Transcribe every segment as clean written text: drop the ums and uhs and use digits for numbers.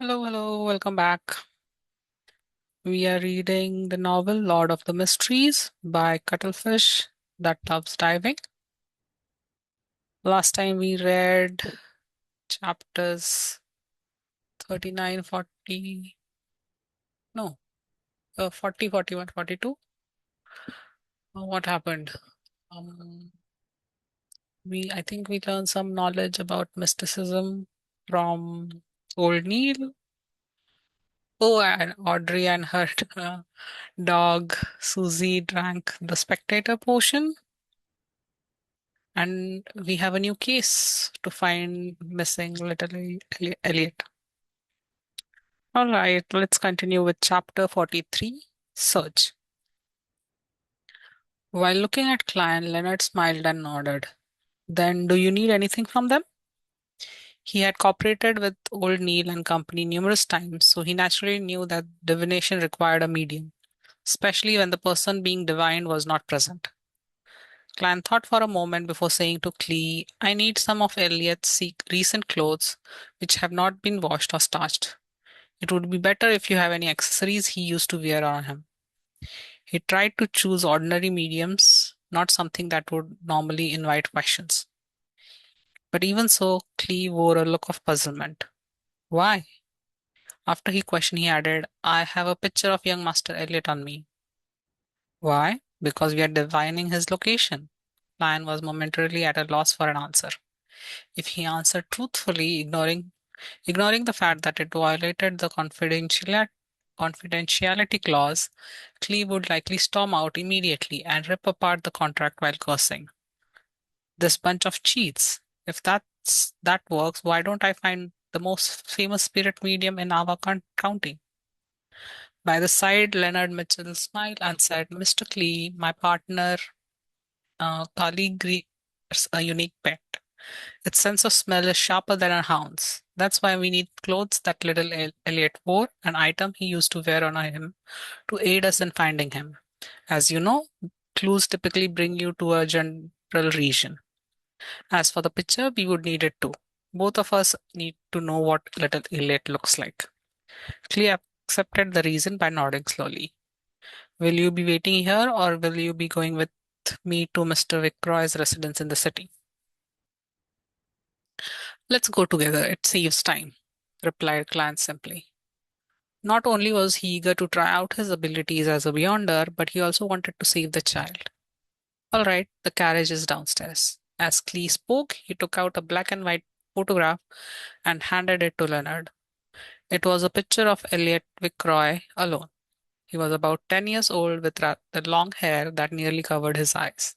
Hello, hello, welcome back. We are reading the novel Lord of the Mysteries by Cuttlefish That Loves Diving. Last time we read chapters 39, 40, no, 40, 41, 42. What happened? Um, I think we learned some knowledge about mysticism from Old Neil. Oh, and Audrey and her dog Susie drank the spectator potion. And we have a new case to find missing little Elliot. All right, let's continue with chapter 43, Search. While looking at Klein, Leonard smiled and nodded. Then, do you need anything from them? He had cooperated with old Neil and company numerous times, so he naturally knew that divination required a medium, especially when the person being divined was not present. Klein thought for a moment before saying to Clee, I need some of Elliot's recent clothes, which have not been washed or starched. It would be better if you have any accessories he used to wear on him. He tried to choose ordinary mediums, not something that would normally invite questions. But even so, Clee wore a look of puzzlement. Why? After he questioned, he added, I have a picture of young Master Elliot on me. Why? Because we are divining his location. Lion was momentarily at a loss for an answer. If he answered truthfully, ignoring the fact that it violated the confidentiality clause, Cleve would likely storm out immediately and rip apart the contract while cursing. This bunch of cheats. If that works, why don't I find the most famous spirit medium in our county? By the side, Leonard Mitchell smiled and said, Mr. Clee, my partner, colleague, is a unique pet. Its sense of smell is sharper than a hound's. That's why we need clothes that little Elliot wore, an item he used to wear on him to aid us in finding him. As you know, clues typically bring you to a general region. As for the picture, we would need it too. Both of us need to know what little Elliot looks like. Clea accepted the reason by nodding slowly. Will you be waiting here or will you be going with me to Mr. Vickroy's residence in the city? Let's go together. It saves time, replied Clarence simply. Not only was he eager to try out his abilities as a beyonder, but he also wanted to save the child. All right, the carriage is downstairs. As Clee spoke, he took out a black and white photograph and handed it to Leonard. It was a picture of Elliot Vickroy alone. He was about 10 years old with the long hair that nearly covered his eyes.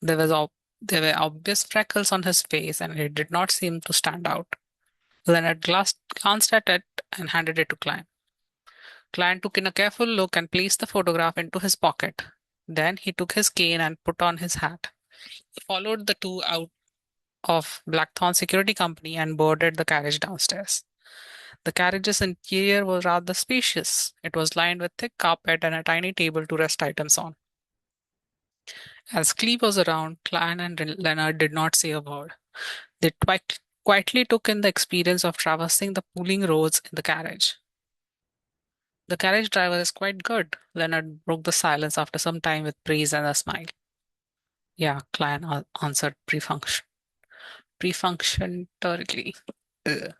There was ob- there were obvious freckles on his face and it did not seem to stand out. Leonard glanced at it and handed it to Klein. Klein took in a careful look and placed the photograph into his pocket. Then he took his cane and put on his hat. He followed the two out of Blackthorn Security Company and boarded the carriage downstairs. The carriage's interior was rather spacious. It was lined with thick carpet and a tiny table to rest items on. As Cleve was around, Klein and Leonard did not say a word. They quietly took in the experience of traversing the pooling roads in the carriage. The carriage driver is quite good. Leonard broke the silence after some time with praise and a smile. Yeah, Klein answered perfunctorily. Ugh.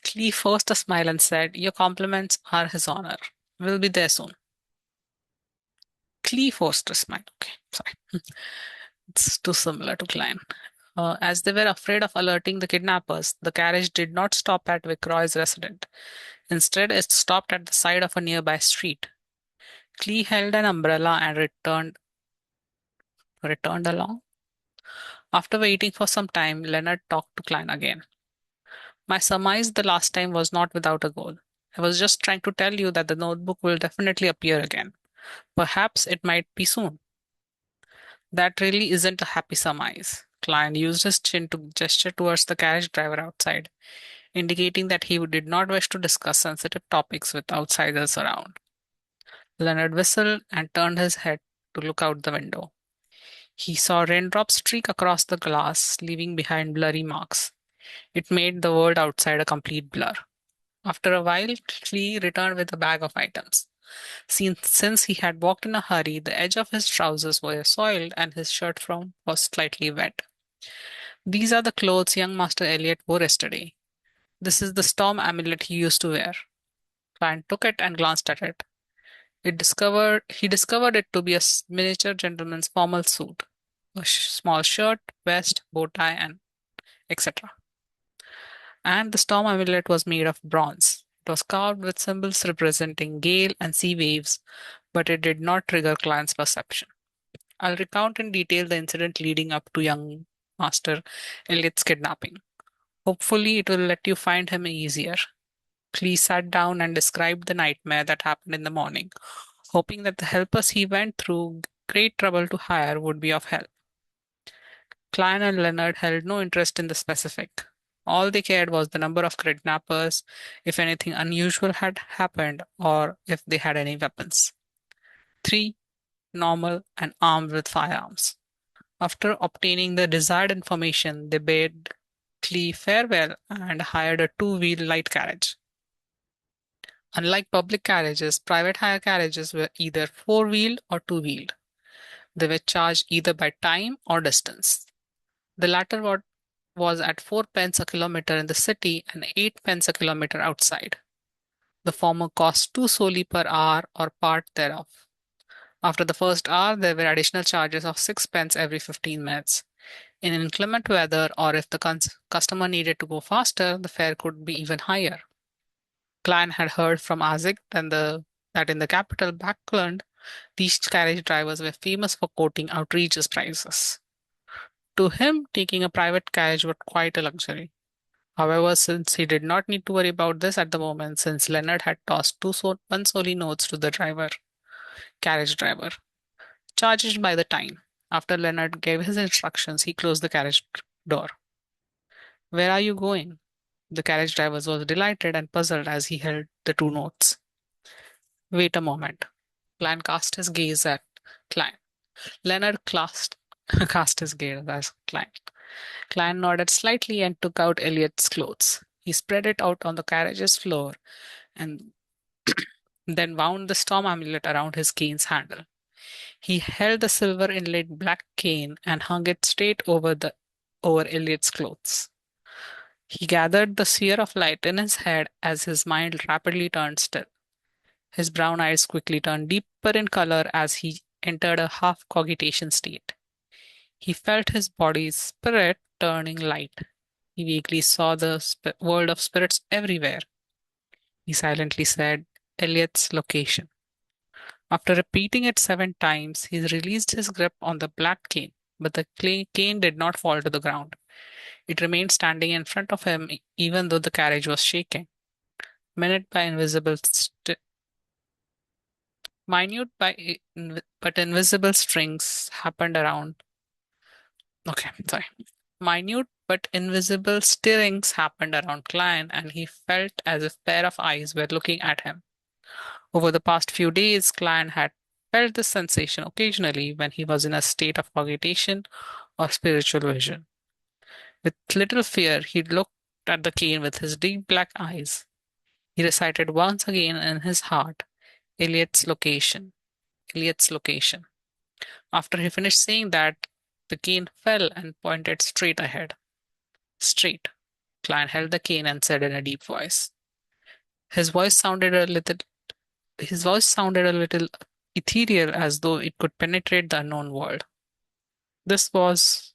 Cleve forced a smile and said, Your compliments are his honor. We'll be there soon. Cleve forced a smile. Okay, sorry. It's too similar to Klein. As they were afraid of alerting the kidnappers, the carriage did not stop at Viceroy's residence. Instead, it stopped at the side of a nearby street. Clee held an umbrella and returned along. After waiting for some time, Leonard talked to Klein again. My surmise the last time was not without a goal. I was just trying to tell you that the notebook will definitely appear again. Perhaps it might be soon. That really isn't a happy surmise. Klein used his chin to gesture towards the carriage driver outside, indicating that he did not wish to discuss sensitive topics with outsiders around. Leonard whistled and turned his head to look out the window. He saw raindrops streak across the glass, leaving behind blurry marks. It made the world outside a complete blur. After a while, Klee returned with a bag of items. Since he had walked in a hurry, the edge of his trousers were soiled and his shirt front was slightly wet. These are the clothes young Master Elliot wore yesterday. This is the storm amulet he used to wear. Client took it and glanced at it. He discovered it to be a miniature gentleman's formal suit, a small shirt, vest, bow tie, and etc. And the storm amulet was made of bronze. It was carved with symbols representing gale and sea waves, but it did not trigger Client's perception. I'll recount in detail the incident leading up to young Master Elliot's kidnapping. Hopefully, it will let you find him easier. Clee sat down and described the nightmare that happened in the morning, hoping that the helpers he went through great trouble to hire would be of help. Klein and Leonard held no interest in the specific. All they cared was the number of kidnappers, if anything unusual had happened, or if they had any weapons. Three, normal and armed with firearms. After obtaining the desired information, they bade Clee farewell and hired a two-wheel light carriage. Unlike public carriages, private hire carriages were either four-wheeled or two-wheeled. They were charged either by time or distance. The latter was at 4 pence a kilometre in the city and 8 pence a kilometre outside. The former cost 2 soldi per hour or part thereof. After the first hour, there were additional charges of 6 pence every 15 minutes. In inclement weather or if the customer needed to go faster, the fare could be even higher. Klein had heard from Isaac that in the capital Backland, these carriage drivers were famous for quoting outrageous prices. To him, taking a private carriage was quite a luxury. However, since he did not need to worry about this at the moment, since Leonard had tossed one solid notes to the carriage driver, charged by the time. After Leonard gave his instructions, he closed the carriage door. Where are you going? The carriage driver was delighted and puzzled as he held the two notes. Wait a moment. Klein cast his gaze at Klein. Leonard cast his gaze at Klein. Klein nodded slightly and took out Elliot's clothes. He spread it out on the carriage's floor and then wound the storm amulet around his cane's handle. He held the silver inlaid black cane and hung it straight over Elliot's clothes. He gathered the sphere of light in his head as his mind rapidly turned still. His brown eyes quickly turned deeper in color as he entered a half cogitation state. He felt his body's spirit turning light. He vaguely saw the world of spirits everywhere. He silently said, Elliot's location. After repeating it 7 times, he released his grip on the black cane, but the cane did not fall to the ground. It remained standing in front of him even though the carriage was shaking. Minute by invisible minute but invisible strings happened around. Okay, sorry. Minute but invisible stirrings happened around Klein, and he felt as if a pair of eyes were looking at him. Over the past few days, Klein had felt this sensation occasionally when he was in a state of cogitation or spiritual vision. With little fear, he looked at the cane with his deep black eyes. He recited once again in his heart, Eliot's location, Eliot's location. After he finished saying that, the cane fell and pointed straight ahead. Straight. Klein held the cane and said in a deep voice. His voice sounded a little his voice sounded a little ethereal as though it could penetrate the unknown world. This was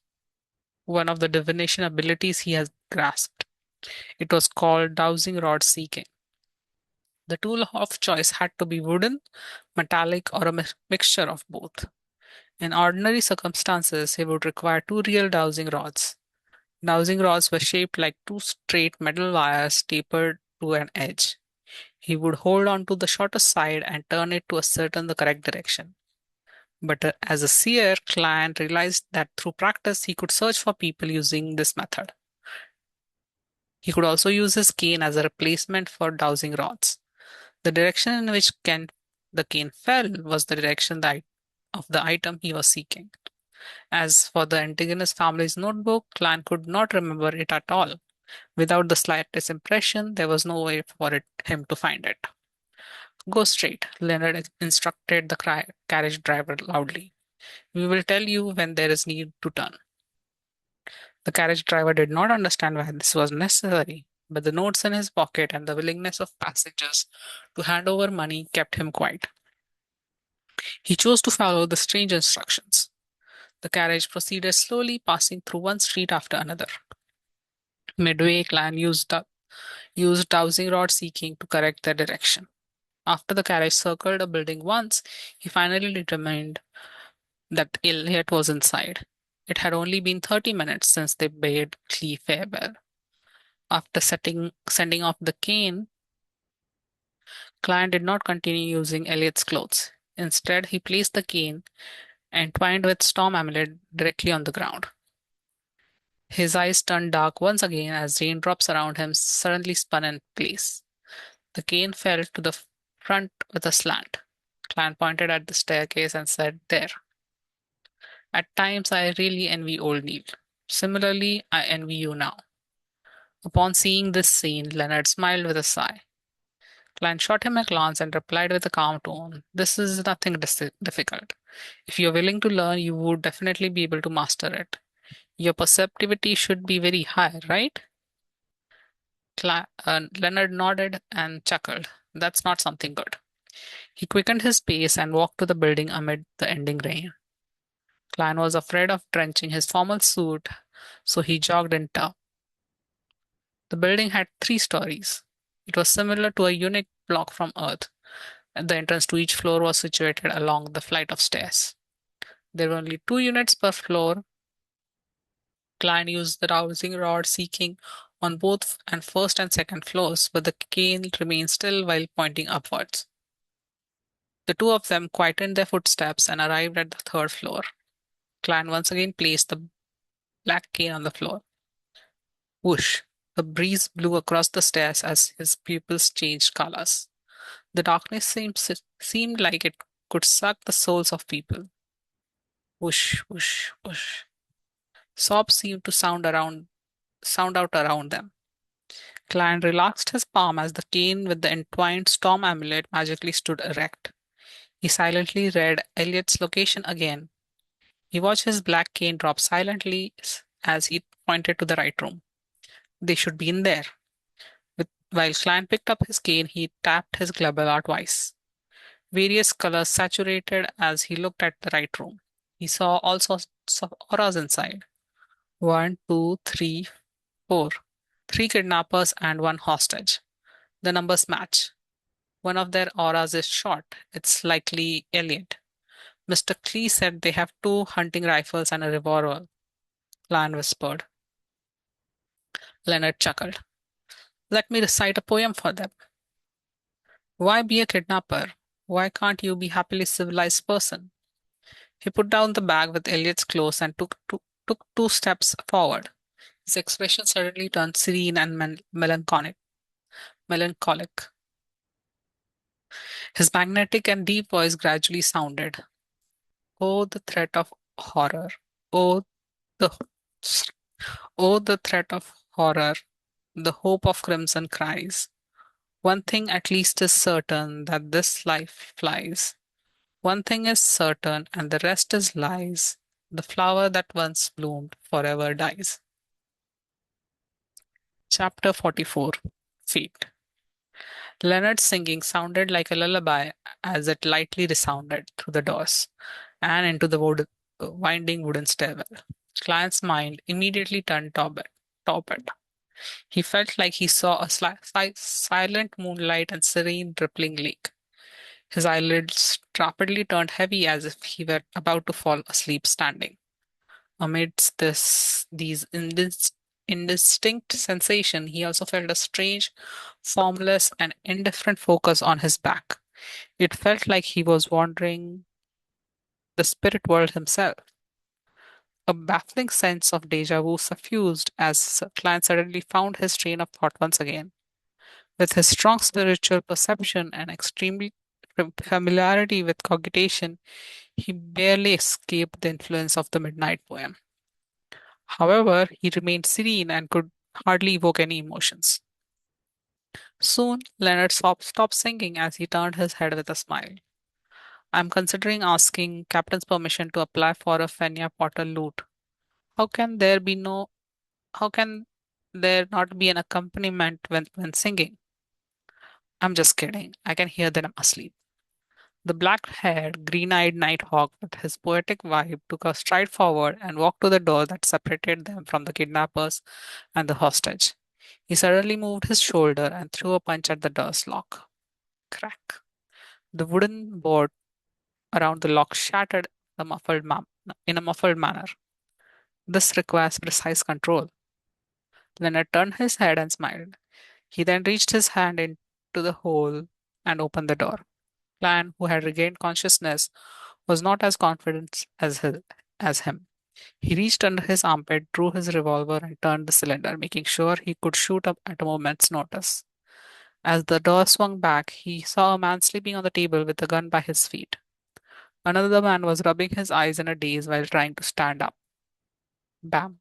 one of the divination abilities he has grasped. It was called dowsing rod seeking. The tool of choice had to be wooden, metallic, or a mixture of both. In ordinary circumstances, he would require two real dowsing rods. Dowsing rods were shaped like two straight metal wires tapered to an edge. He would hold on to the shortest side and turn it to ascertain the correct direction. But as a seer, client realized that through practice he could search for people using this method. He could also use his cane as a replacement for dowsing rods. The direction in which the cane fell was the direction of the item he was seeking. As for the Antigonus family's notebook, Clan could not remember it at all. Without the slightest impression, there was no way for him to find it. Go straight, Leonard instructed the carriage driver loudly. We will tell you when there is need to turn. The carriage driver did not understand why this was necessary, but the notes in his pocket and the willingness of passengers to hand over money kept him quiet. He chose to follow the strange instructions. The carriage proceeded slowly, passing through one street after another. Midway, Clan used dowsing rod seeking to correct their direction. After the carriage circled a building once, he finally determined that Elliot was inside. It had only been 30 minutes since they bade Clee farewell. After sending off the cane, Klein did not continue using Elliot's clothes. Instead, he placed the cane entwined with storm amulet directly on the ground. His eyes turned dark once again as raindrops around him suddenly spun in place. The cane fell to the front with a slant. Klein pointed at the staircase and said, There. At times I really envy old Neil. Similarly, I envy you now. Upon seeing this scene, Leonard smiled with a sigh. Klein shot him a glance and replied with a calm tone, This is nothing difficult. If you're willing to learn, you would definitely be able to master it. Your perceptivity should be very high, right? Leonard nodded and chuckled. That's not something good. He quickened his pace and walked to the building amid the ending rain. Klein was afraid of drenching his formal suit, so he jogged in tow. The building had 3 stories. It was similar to a unique block from Earth, and the entrance to each floor was situated along the flight of stairs. There were only 2 units per floor. Klein used the dowsing rod seeking on both and first and second floors, but the cane remained still while pointing upwards. The two of them quietened their footsteps and arrived at the third floor. Klein once again placed the black cane on the floor. Whoosh! A breeze blew across the stairs as his pupils changed colors. The darkness seemed like it could suck the souls of people. Whoosh, whoosh, whoosh. Sobs seemed to sound out around them. Klein relaxed his palm as the cane with the entwined storm amulet magically stood erect. He silently read Elliot's location again. He watched his black cane drop silently as he pointed to the right room. They should be in there. While Klein picked up his cane, he tapped his glabella twice. Various colors saturated as he looked at the right room. He saw all sorts of auras inside. 1, 2, 3, 4. 3 kidnappers and 1 hostage. The numbers match. One of their auras is short. It's likely Elliot. Mr. Klee said they have 2 hunting rifles and a revolver, Lan whispered. Leonard chuckled. Let me recite a poem for them. Why be a kidnapper? Why can't you be happily civilized person? He put down the bag with Elliot's clothes and took 2 steps forward. His expression suddenly turned serene and melancholic. Melancholic. His magnetic and deep voice gradually sounded. Oh, the threat of horror. Oh, the oh, the threat of horror. The hope of crimson cries. One thing at least is certain that this life flies. One thing is certain, and the rest is lies. The flower that once bloomed forever dies. Chapter 44. Fate. Leonard's singing sounded like a lullaby as it lightly resounded through the doors and into the winding wooden stairwell. Client's mind immediately turned toward. He felt like he saw a silent moonlight and serene rippling lake. His eyelids rapidly turned heavy as if he were about to fall asleep standing. Amidst these indistinct sensation, he also felt a strange, formless, and indifferent focus on his back. It felt like he was wandering the spirit world himself. A baffling sense of deja vu suffused as Klein suddenly found his train of thought once again. With his strong spiritual perception and extremely familiarity with cogitation, he barely escaped the influence of the midnight poem. However, he remained serene and could hardly evoke any emotions. Soon, Leonard stopped singing as he turned his head with a smile. I'm considering asking Captain's permission to apply for a Fenya Potter loot. How can there be no how can there not be an accompaniment when singing? I'm just kidding. I can hear them asleep. The black-haired, green-eyed Nighthawk, with his poetic vibe, took a stride forward and walked to the door that separated them from the kidnappers and the hostage. He suddenly moved his shoulder and threw a punch at the door's lock. Crack. The wooden board around the lock shattered in a muffled manner. This requires precise control. Leonard turned his head and smiled. He then reached his hand into the hole and opened the door. Clan, who had regained consciousness, was not as confident as him. He reached under his armpit, drew his revolver, and turned the cylinder, making sure he could shoot up at a moment's notice. As the door swung back, he saw a man sleeping on the table with a gun by his feet. Another man was rubbing his eyes in a daze while trying to stand up. Bam!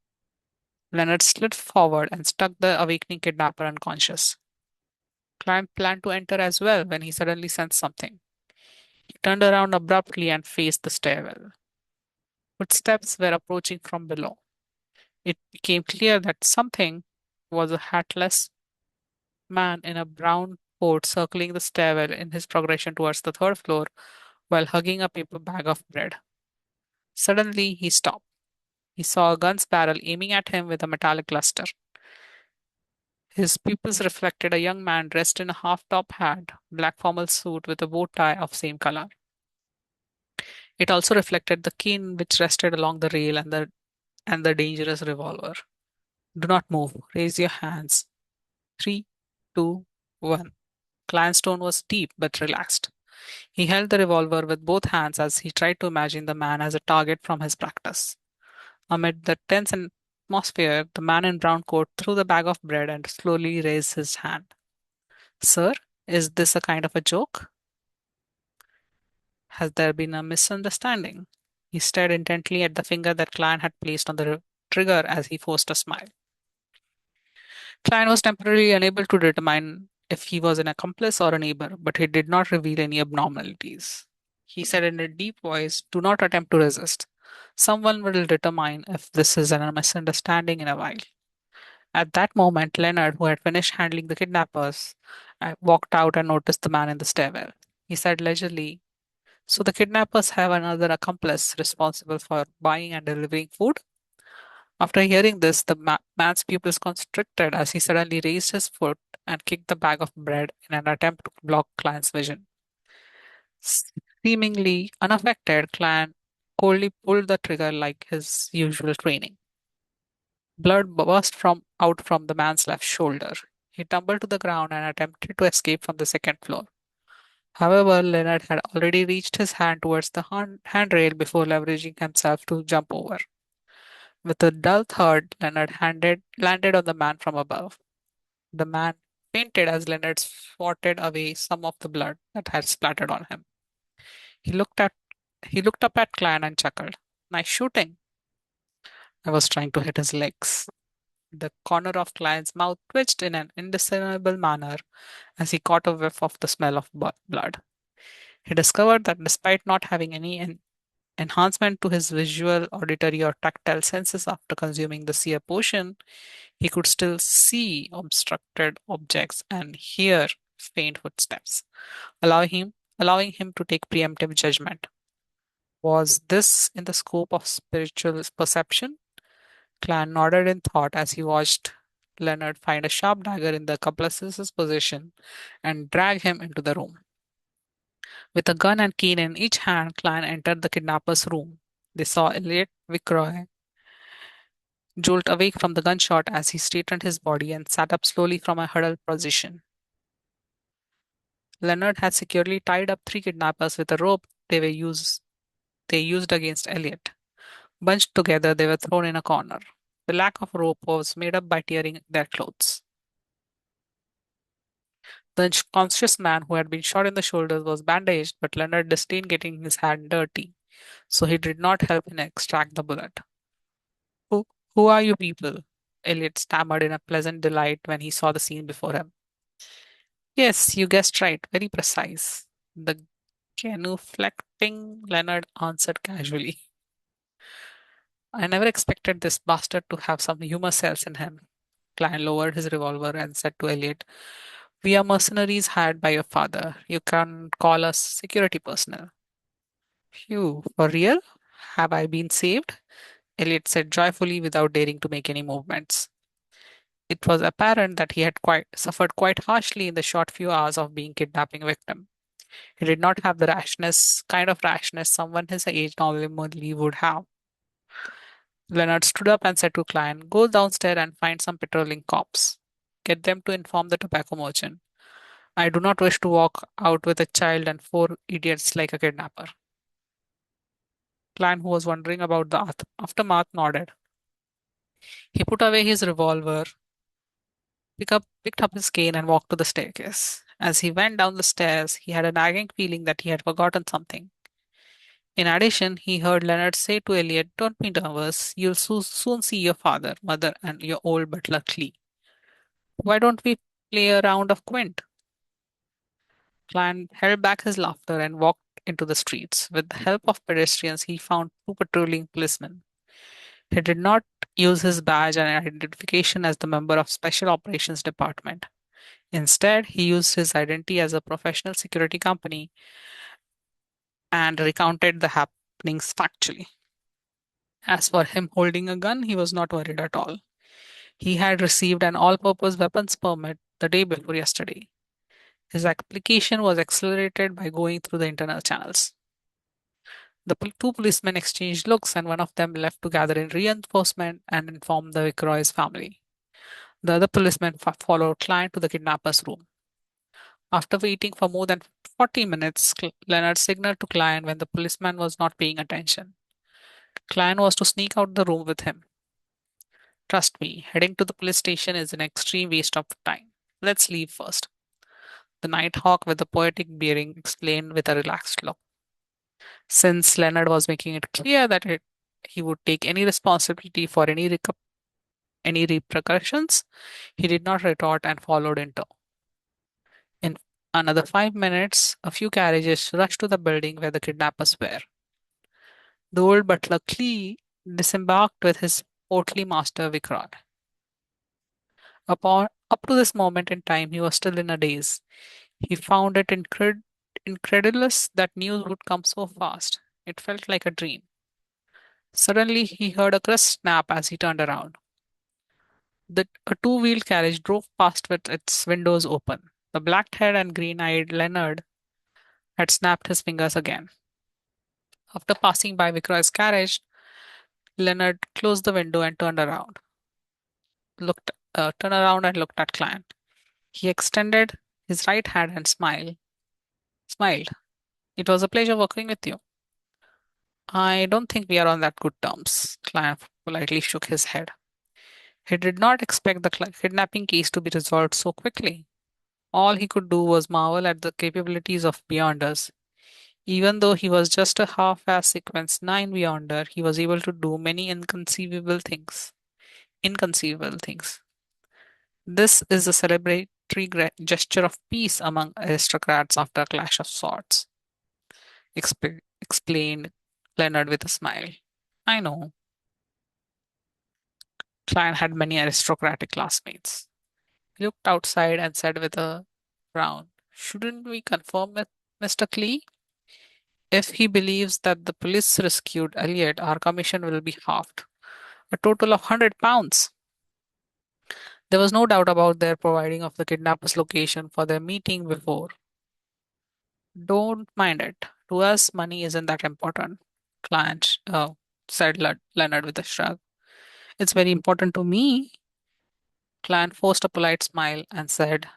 Leonard slid forward and struck the awakening kidnapper unconscious. Climb planned to enter as well when he suddenly sensed something. He turned around abruptly and faced the stairwell. Footsteps were approaching from below. It became clear that something was a hatless man in a brown coat circling the stairwell in his progression towards the third floor while hugging a paper bag of bread. Suddenly, he stopped. He saw a gun's barrel aiming at him with a metallic luster. His pupils reflected a young man dressed in a half-top hat, black formal suit with a bow tie of same color. It also reflected the cane which rested along the rail and the dangerous revolver. Do not move. Raise your hands. Three, two, one. Client's tone was deep but relaxed. He held the revolver with both hands as he tried to imagine the man as a target from his practice. Amid the tense atmosphere, the man in brown coat threw the bag of bread and slowly raised his hand. Sir, is this a kind of a joke? Has there been a misunderstanding? He stared intently at the finger that Klein had placed on the trigger as he forced a smile. Klein was temporarily unable to determine if he was an accomplice or a neighbor, but he did not reveal any abnormalities. He said in a deep voice, do not attempt to resist. Someone will determine if this is a misunderstanding in a while. At that moment, Leonard, who had finished handling the kidnappers, walked out and noticed the man in the stairwell. He said leisurely, so the kidnappers have another accomplice responsible for buying and delivering food? After hearing this, the man's pupils constricted as he suddenly raised his foot and kicked the bag of bread in an attempt to block Client's vision. Seemingly unaffected, Client coldly pulled the trigger like his usual training. Blood burst out from the man's left shoulder. He tumbled to the ground and attempted to escape from the second floor. However, Leonard had already reached his hand towards the handrail before leveraging himself to jump over. With a dull thud, landed on the man from above. The man fainted as Leonard swatted away some of the blood that had splattered on him. He looked at he looked up at Clan and chuckled. Nice shooting. I was trying to hit his legs. The corner of Clan's mouth twitched in an indiscernible manner as he caught a whiff of the smell of blood. He discovered that despite not having any enhancement to his visual, auditory, or tactile senses after consuming the seer potion, he could still see obstructed objects and hear faint footsteps, allowing him to take preemptive judgment. Was this in the scope of spiritual perception? Clan nodded in thought as he watched Leonard find a sharp dagger in the accomplice's position and drag him into the room. With a gun and cane in each hand, Clan entered the kidnapper's room. They saw Elliot Vickroy jolt awake from the gunshot as he straightened his body and sat up slowly from a huddled position. Leonard had securely tied up three kidnappers with a rope they used against Elliot. Bunched together, they were thrown in a corner. The lack of rope was made up by tearing their clothes. The unconscious man who had been shot in the shoulders was bandaged, but Leonard disdained getting his hand dirty, so he did not help him extract the bullet. Who, who are you people? Elliot stammered in a pleasant delight when he saw the scene before him. Yes, you guessed right. Very precise. The genuflecting Leonard answered casually. I never expected this bastard to have some humor cells in him. Klein lowered his revolver and said to Elliot, "We are mercenaries hired by your father. You can call us security personnel." Phew, for real? Have I been saved? Elliot said joyfully without daring to make any movements. It was apparent that he had quite suffered quite harshly in the short few hours of being kidnapping victim. He did not have the kind of rashness someone his age normally would have. Leonard stood up and said to Klein, "Go downstairs and find some patrolling cops. Get them to inform the tobacco merchant. I do not wish to walk out with a child and four idiots like a kidnapper." Klein, who was wondering about the aftermath, nodded. He put away his revolver, picked up his cane, and walked to the staircase. As he went down the stairs, he had a nagging feeling that he had forgotten something. In addition, he heard Leonard say to Elliot, "Don't be nervous. You'll soon see your father, mother, and your old butler Clee. Why don't we play a round of Quint?" Klein held back his laughter and walked into the streets. With the help of pedestrians, he found two patrolling policemen. He did not use his badge and identification as the member of Special Operations Department. Instead, he used his identity as a professional security company and recounted the happenings factually. As for him holding a gun, he was not worried at all. He had received an all purpose weapons permit the day before yesterday. His application was accelerated by going through the internal channels. The two policemen exchanged looks, and one of them left to gather in reinforcement and inform the Viceroy's family. The other policeman followed Klein to the kidnapper's room. After waiting for more than 40 minutes, Leonard signaled to Klein when the policeman was not paying attention. Klein was to sneak out the room with him. "Trust me, heading to the police station is an extreme waste of time. Let's leave first," the Nighthawk with a poetic bearing explained with a relaxed look. Since Leonard was making it clear that he would take any responsibility for any repercussions, he did not retort and followed in tow. In another 5 minutes, a few carriages rushed to the building where the kidnappers were. The old butler Clee disembarked with his portly master Vikrant. Up to this moment in time, he was still in a daze. He found it incredulous that news would come so fast. It felt like a dream. Suddenly, he heard a crisp snap as he turned around. A two-wheeled carriage drove past with its windows open. The black-haired and green-eyed Leonard had snapped his fingers again. After passing by Vikrant's carriage, Leonard closed the window and turned around and looked at Klein. He extended his right hand and smiled. "It was a pleasure working with you." "I don't think we are on that good terms." Klein politely shook his head. He did not expect the kidnapping case to be resolved so quickly. All he could do was marvel at the capabilities of Beyonders. Even though he was just a half-ass Sequence 9 Beyonder, he was able to do many inconceivable things. Inconceivable things. This is a celebratory gesture of peace among aristocrats after a clash of swords, explained Leonard with a smile. "I know." Klein had many aristocratic classmates. He looked outside and said with a frown, "Shouldn't we confirm with Mr. Clee? If he believes that the police rescued Elliot, our commission will be halved. A total of £100. There was no doubt about their providing of the kidnapper's location for their meeting before. "Don't mind it. To us, money isn't that important," Clanch said Leonard with a shrug. "It's very important to me." Clan forced a polite smile and said,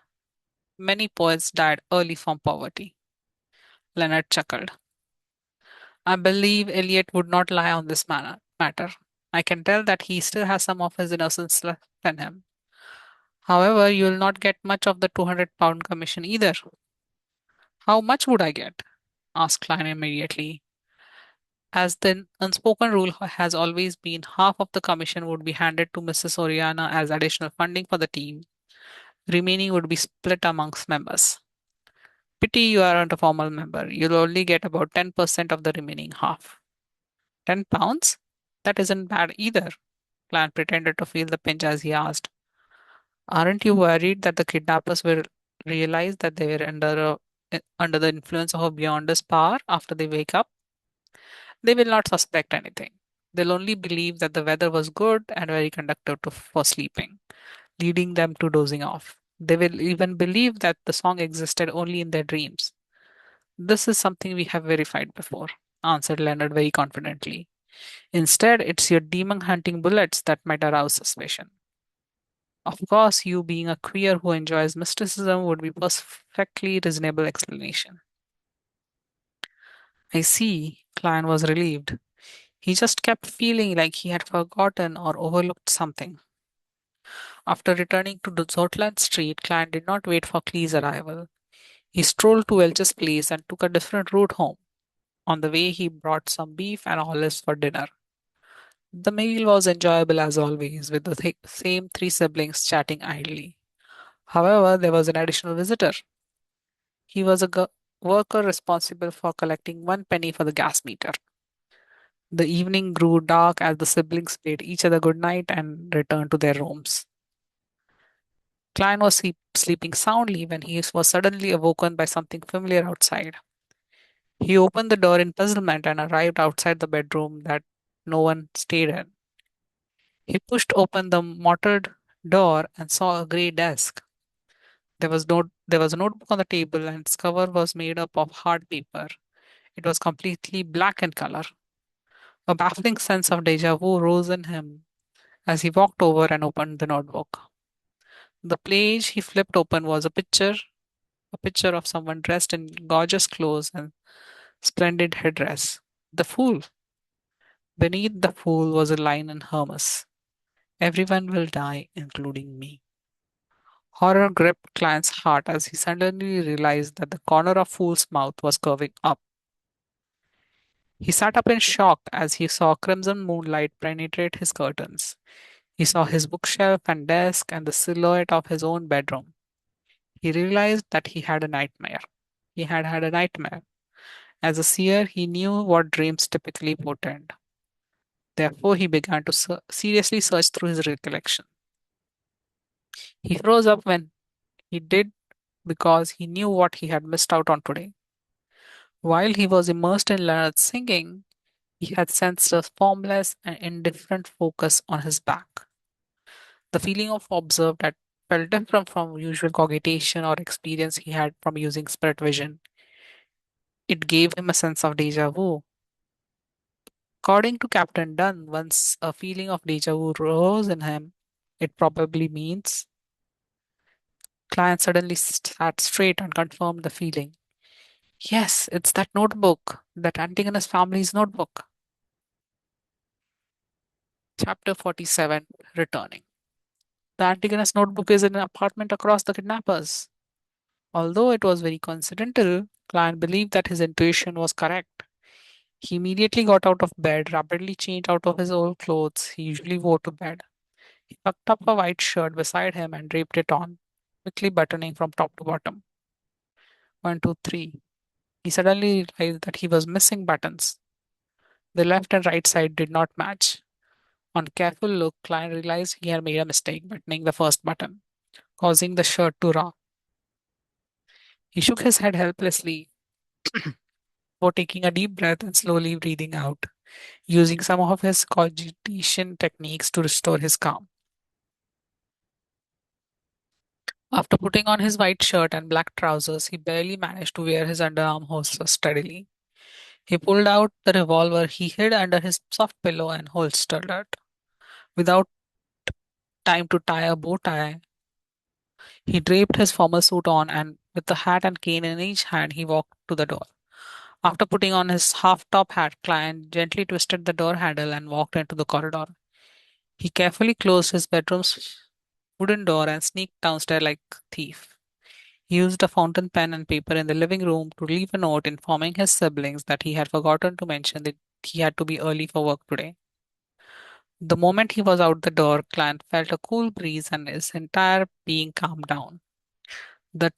"Many poets died early from poverty." Leonard chuckled. "I believe Eliot would not lie on this matter. I can tell that he still has some of his innocence left in him. However, you will not get much of the £200 commission either." "How much would I get?" asked Klein immediately. As the unspoken rule has always been, half of the commission would be handed to Mrs. Oriana as additional funding for the team. Remaining would be split amongst members. Pity you aren't a formal member. You'll only get about 10% of the remaining half. £10? That isn't bad either. Clan pretended to feel the pinch as he asked, aren't you worried that the kidnappers will realize that they were under the influence of a Beyonder's power after they wake up? They will not suspect anything. They'll only believe that the weather was good and very conducive for sleeping, leading them to dozing off. They will even believe that the song existed only in their dreams. This is something we have verified before, answered Leonard very confidently. Instead, it's your demon hunting bullets that might arouse suspicion. Of course, you being a queer who enjoys mysticism would be perfectly reasonable explanation. I see, Klein was relieved. He just kept feeling like he had forgotten or overlooked something. After returning to Zotland Street, Klein did not wait for Clee's arrival. He strolled to Welch's place and took a different route home. On the way, he brought some beef and olives for dinner. The meal was enjoyable as always, with the same three siblings chatting idly. However, there was an additional visitor. He was a worker responsible for collecting 1 penny for the gas meter. The evening grew dark as the siblings bade each other good night and returned to their rooms. Klein was sleeping soundly when he was suddenly awoken by something familiar outside. He opened the door in puzzlement and arrived outside the bedroom that no one stayed in. He pushed open the mottled door and saw a grey desk. There was a notebook on the table and its cover was made up of hard paper. It was completely black in color. A baffling sense of deja vu rose in him as he walked over and opened the notebook. The page he flipped open was a picture of someone dressed in gorgeous clothes and splendid headdress. The fool. Beneath the fool was a line in Hermes. Everyone will die, including me. Horror gripped Client's heart as he suddenly realized that the corner of Fool's mouth was curving up. He sat up in shock as he saw crimson moonlight penetrate his curtains. He saw his bookshelf and desk and the silhouette of his own bedroom. He realized that he had a nightmare. He had had a nightmare. As a seer, he knew what dreams typically portend. Therefore, he began to seriously search through his recollection. He froze up when he did because he knew what he had missed out on today. While he was immersed in Leonard's singing, he had sensed a formless and indifferent focus on his back. The feeling of observed that felt different from usual cogitation or experience he had from using spirit vision. It gave him a sense of deja vu. According to Captain Dunn, once a feeling of deja vu rose in him, it probably means Client suddenly sat straight and confirmed the feeling. Yes, it's that notebook, that Antigonus family's notebook. Chapter 47 Returning. The Antigonus notebook is in an apartment across the kidnappers. Although it was very coincidental, Client believed that his intuition was correct. He immediately got out of bed, rapidly changed out of his old clothes he usually wore to bed. He tucked up a white shirt beside him and draped it on, quickly buttoning from top to bottom. One, two, three. He suddenly realized that he was missing buttons. The left and right side did not match. On careful look, Klein realized he had made a mistake buttoning the first button, causing the shirt to run. He shook his head helplessly before taking a deep breath and slowly breathing out, using some of his cogitation techniques to restore his calm. After putting on his white shirt and black trousers, he barely managed to wear his underarm holster steadily. He pulled out the revolver he hid under his soft pillow and holstered it. Without time to tie a bow tie, he draped his formal suit on and, with the hat and cane in each hand, he walked to the door. After putting on his half top hat, Client gently twisted the door handle and walked into the corridor. He carefully closed his bedroom's wooden door and sneaked downstairs like a thief. He used a fountain pen and paper in the living room to leave a note informing his siblings that he had forgotten to mention the he had to be early for work today. The moment he was out the door, Clint felt a cool breeze and his entire being calmed down. The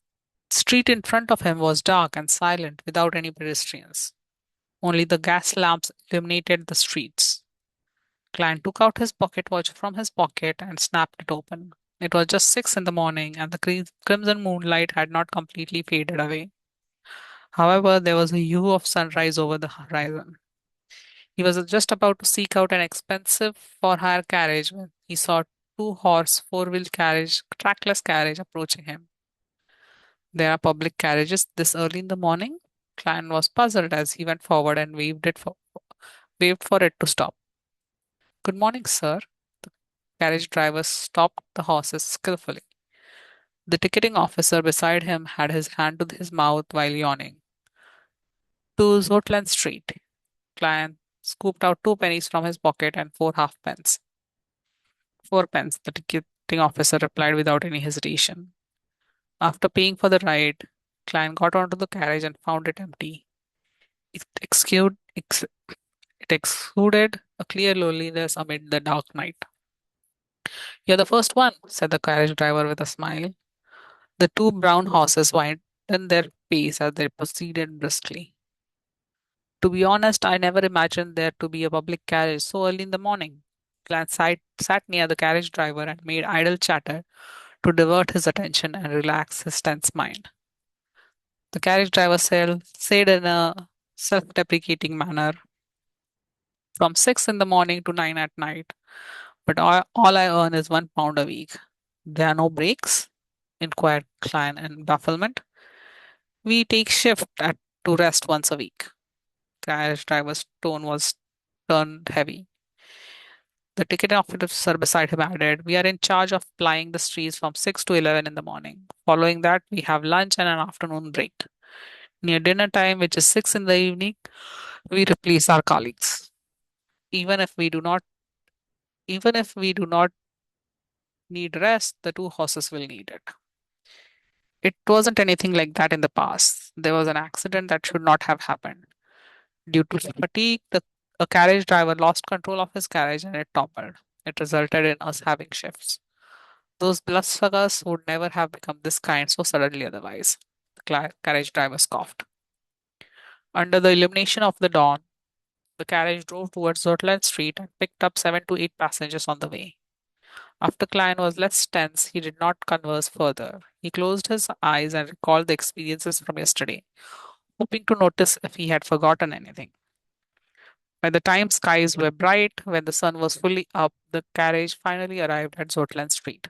street in front of him was dark and silent without any pedestrians. Only the gas lamps illuminated the streets. Clint took out his pocket watch from his pocket and snapped it open. It was just 6 in the morning, and the crimson moonlight had not completely faded away. However, there was a hue of sunrise over the horizon. He was just about to seek out an expensive for hire carriage when he saw two horse four-wheel carriage, trackless carriage approaching him. There are public carriages this early in the morning? Klein was puzzled as he went forward and waved for it to stop. Good morning, sir. Carriage driver stopped the horses skillfully. The ticketing officer beside him had his hand to his mouth while yawning. To Zotland Street. Klein scooped out 2 pennies from his pocket and 4 halfpence. 4 pence, the ticketing officer replied without any hesitation. After paying for the ride, Klein got onto the carriage and found it empty. It exuded, it exuded a clear loneliness amid the dark night. You're the first one, said the carriage driver with a smile. The two brown horses widened their pace as they proceeded briskly. To be honest, I never imagined there to be a public carriage so early in the morning. Klein sat near the carriage driver and made idle chatter to divert his attention and relax his tense mind. The carriage driver said in a self deprecating manner, from 6 in the morning to 9 at night, but all I earn is £1 a week. There are no breaks? Inquired Klein in bafflement. We take to rest once a week. Carriage driver's tone was turned heavy. The ticket officer beside him added, we are in charge of plying the streets from 6 to 11 in the morning. Following that, we have lunch and an afternoon break. Near dinner time, which is 6 in the evening, we replace our colleagues. Even if we do not even if we do not need rest, the two horses will need it. It wasn't anything like that in the past. There was an accident that should not have happened. Due to fatigue, a carriage driver lost control of his carriage and it toppled. It resulted in us having shifts. Those bloodsuckers would never have become this kind so suddenly otherwise. The carriage driver scoffed. Under the illumination of the dawn, the carriage drove towards Zotland Street and picked up 7 to 8 passengers on the way. After Klein was less tense, he did not converse further. He closed his eyes and recalled the experiences from yesterday, hoping to notice if he had forgotten anything. By the time skies were bright, when the sun was fully up, the carriage finally arrived at Zotland Street.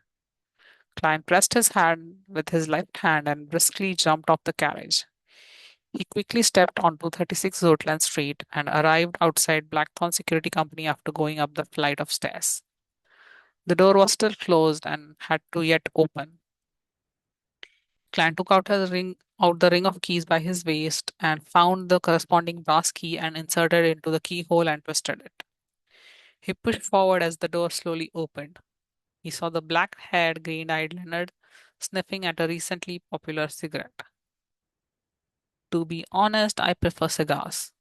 Klein pressed his hand with his left hand and briskly jumped off the carriage. He quickly stepped onto 36 Zotland Street and arrived outside Blackthorn Security Company after going up the flight of stairs. The door was still closed and had to yet open. Klein took out the ring of keys by his waist and found the corresponding brass key and inserted it into the keyhole and twisted it. He pushed forward as the door slowly opened. He saw the black-haired, green-eyed Leonard sniffing at a recently popular cigarette. To be honest, I prefer cigars.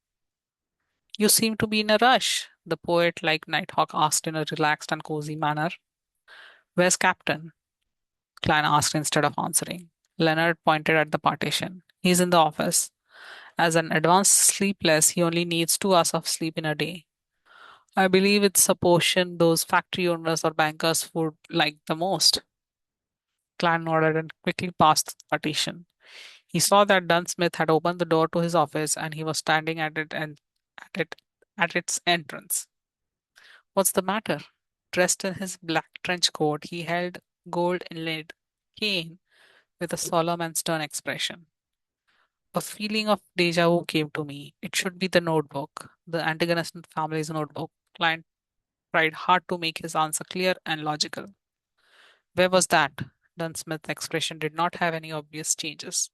You seem to be in a rush, the poet-like Nighthawk asked in a relaxed and cozy manner. Where's Captain? Klein asked instead of answering. Leonard pointed at the partition. He's in the office. As an advanced sleepless, he only needs 2 hours of sleep in a day. I believe it's a portion those factory owners or bankers would like the most. Klein nodded and quickly passed the partition. He saw that Dunn Smith had opened the door to his office and he was standing at it at its entrance. What's the matter? Dressed in his black trench coat, he held gold inlaid cane with a solemn and stern expression. A feeling of deja vu came to me. It should be the notebook, the Antagonist family's notebook. Client tried hard to make his answer clear and logical. Where was that? Dunsmith's expression did not have any obvious changes.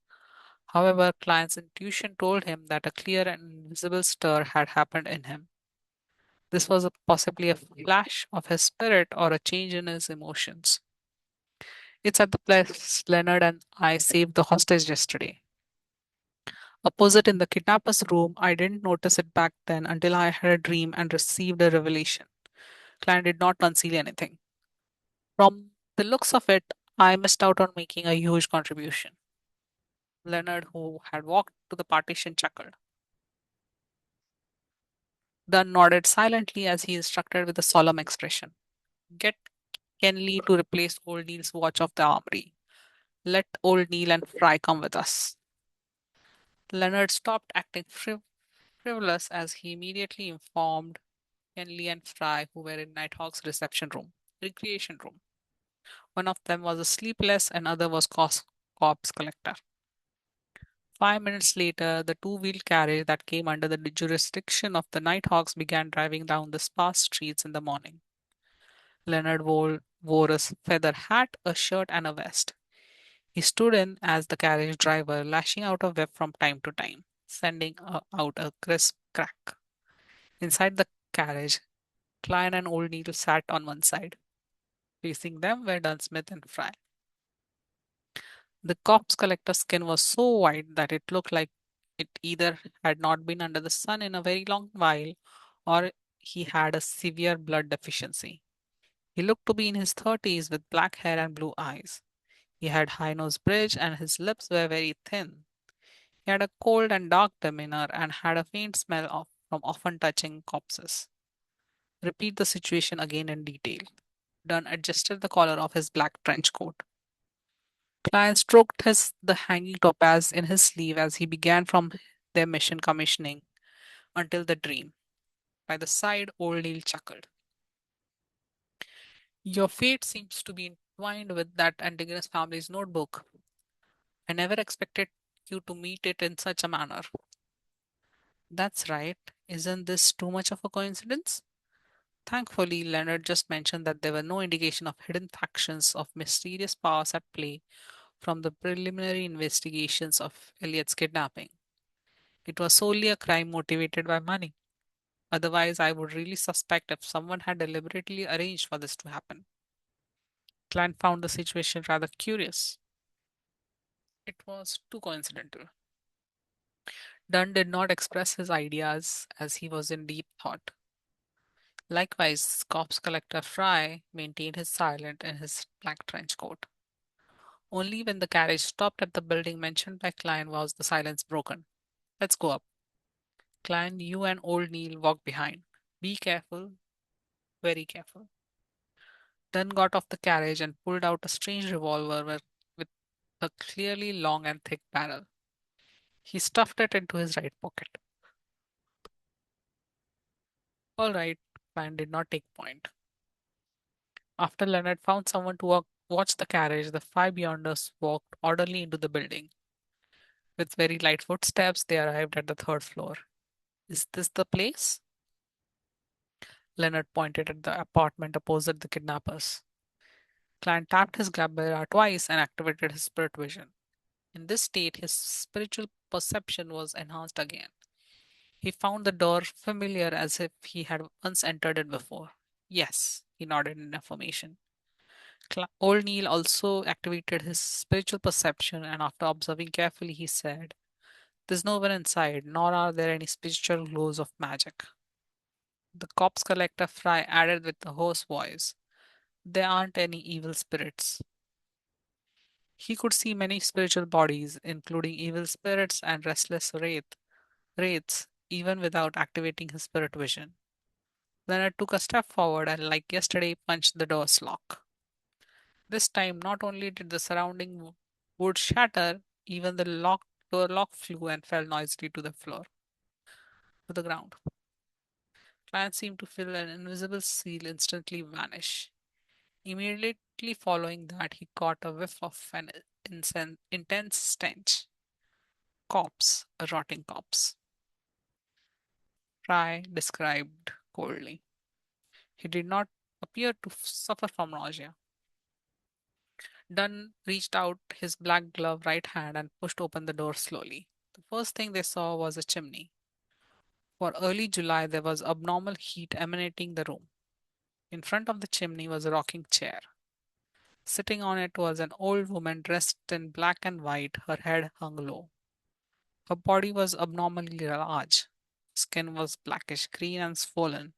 However, Client's intuition told him that a clear and invisible stir had happened in him. This was possibly a flash of his spirit or a change in his emotions. It's at the place Leonard and I saved the hostage yesterday. Opposite in the kidnapper's room, I didn't notice it back then until I had a dream and received a revelation. Client did not conceal anything. From the looks of it, I missed out on making a huge contribution. Leonard, who had walked to the partition, chuckled. Dunn nodded silently as he instructed with a solemn expression. Get Kenley to replace old Neil's watch of the armory. Let old Neil and Fry come with us. Leonard stopped acting frivolous as he immediately informed Kenley and Fry, who were in Nighthawk's recreation room. One of them was a sleepless, and other was corpse collector. 5 minutes later, the two-wheeled carriage that came under the jurisdiction of the Nighthawks began driving down the sparse streets in the morning. Leonard wore a feather hat, a shirt, and a vest. He stood in as the carriage driver, lashing out a whip from time to time, sending out a crisp crack. Inside the carriage, Klein and Old Neil sat on one side. Facing them were Dunsmith and Fry. The corpse collector's skin was so white that it looked like it either had not been under the sun in a very long while or he had a severe blood deficiency. He looked to be in his 30s with black hair and blue eyes. He had high nose bridge and his lips were very thin. He had a cold and dark demeanor and had a faint smell from often touching corpses. Repeat the situation again in detail. Dunn adjusted the collar of his black trench coat. Klein stroked the hanging topaz in his sleeve as he began from their mission commissioning until the dream. By the side, old Neil chuckled. Your fate seems to be entwined with that Antigonus family's notebook. I never expected you to meet it in such a manner. That's right. Isn't this too much of a coincidence? Thankfully, Leonard just mentioned that there were no indication of hidden factions of mysterious powers at play from the preliminary investigations of Elliot's kidnapping. It was solely a crime motivated by money. Otherwise, I would really suspect if someone had deliberately arranged for this to happen. Clint found the situation rather curious. It was too coincidental. Dunn did not express his ideas as he was in deep thought. Likewise, corpse collector Fry maintained his silence in his black trench coat. Only when the carriage stopped at the building mentioned by Klein was the silence broken. Let's go up. Klein, you and old Neil walk behind. Be careful, very careful. Dunn got off the carriage and pulled out a strange revolver with a clearly long and thick barrel. He stuffed it into his right pocket. All right, Klein did not take point. After Leonard found someone to watch the carriage, the five beyonders walked orderly into the building. With very light footsteps, they arrived at the third floor. Is this the place? Leonard pointed at the apartment opposite the kidnappers. Clan tapped his gabera twice and activated his spirit vision. In this state, his spiritual perception was enhanced again. He found the door familiar as if he had once entered it before. Yes, he nodded in affirmation. Old Neil also activated his spiritual perception, and after observing carefully, he said, There's no one inside, nor are there any spiritual glows of magic. The corpse collector Fry added with a hoarse voice, There aren't any evil spirits. He could see many spiritual bodies, including evil spirits and restless wraiths, even without activating his spirit vision. Leonard took a step forward and, like yesterday, punched the door's lock. This time, not only did the surrounding wood shatter, even the door lock flew and fell noisily to the ground. Client seemed to feel an invisible seal instantly vanish. Immediately following that, he caught a whiff of an intense stench. Corpse, a rotting corpse. Fry described coldly. He did not appear to suffer from nausea. Dunn reached out his black gloved right hand and pushed open the door slowly. The first thing they saw was a chimney. For early July, there was abnormal heat emanating the room. In front of the chimney was a rocking chair. Sitting on it was an old woman dressed in black and white, her head hung low. Her body was abnormally large. Skin was blackish green and swollen.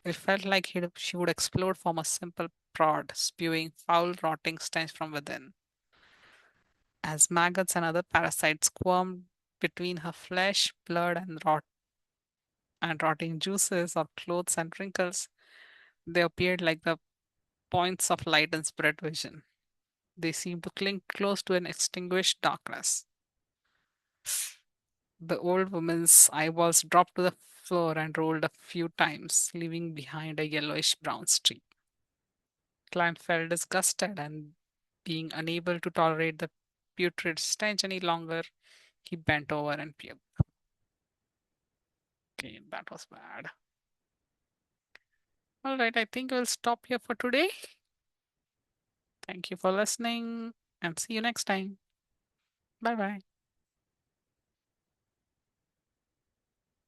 It felt like she would explode from a simple prod, spewing foul, rotting stench from within. As maggots and other parasites squirmed between her flesh, blood, and rotting juices of clothes and wrinkles, they appeared like the points of light in spirit vision. They seemed to cling close to an extinguished darkness. The old woman's eyeballs dropped to the floor and rolled a few times, leaving behind a yellowish brown streak. Client felt disgusted and, being unable to tolerate the putrid stench any longer, he bent over and puked. Okay, that was bad. All right, I think we'll stop here for today. Thank you for listening and see you next time. Bye bye.